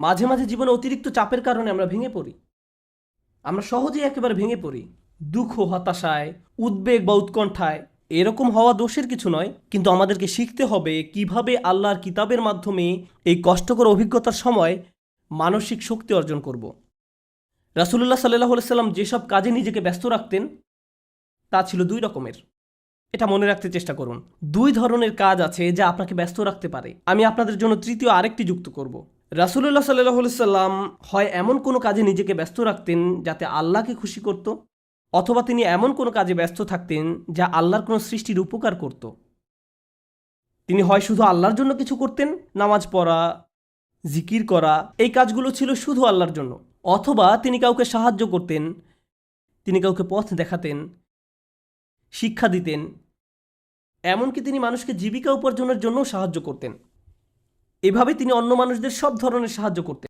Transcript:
মাঝে মাঝে জীবনে অতিরিক্ত চাপের কারণে আমরা ভেঙে পড়ি। আমরা সহজেই একেবারে ভেঙে পড়ি দুঃখ, হতাশায়, উদ্বেগ বা উৎকণ্ঠায়। এরকম হওয়া দোষের কিছু নয়, কিন্তু আমাদেরকে শিখতে হবে কিভাবে আল্লাহর কিতাবের মাধ্যমে এই কষ্টকর অভিজ্ঞতার সময় মানসিক শক্তি অর্জন করব। রাসূলুল্লাহ সাল্লাল্লাহু আলাইহি সাল্লাম যেসব কাজে নিজেকে ব্যস্ত রাখতেন তা ছিল দুই রকমের। এটা মনে রাখতে চেষ্টা করুন। দুই ধরনের কাজ আছে যা আপনাকে ব্যস্ত রাখতে পারে। আমি আপনাদের জন্য তৃতীয় আরেকটি যুক্ত করব। রাসূলুল্লাহ সাল্লাল্লাহু আলাইহি সাল্লাম হয় এমন কোনো কাজে নিজেকে ব্যস্ত রাখতেন যাতে আল্লাহকে খুশি করত, অথবা তিনি এমন কোনো কাজে ব্যস্ত থাকতেন যা আল্লাহর কোনো সৃষ্টির উপকার করত। তিনি হয় শুধু আল্লাহর জন্য কিছু করতেন, নামাজ পড়া, জিকির করা, এই কাজগুলো ছিল শুধু আল্লাহর জন্য, অথবা তিনি কাউকে সাহায্য করতেন, তিনি কাউকে পথ দেখাতেন, শিক্ষা দিতেন, এমনকি তিনি মানুষকে জীবিকা উপার্জনের জন্যও সাহায্য করতেন। এভাবে তিনি অন্য মানুষদের সব ধরনের সাহায্য করতেন।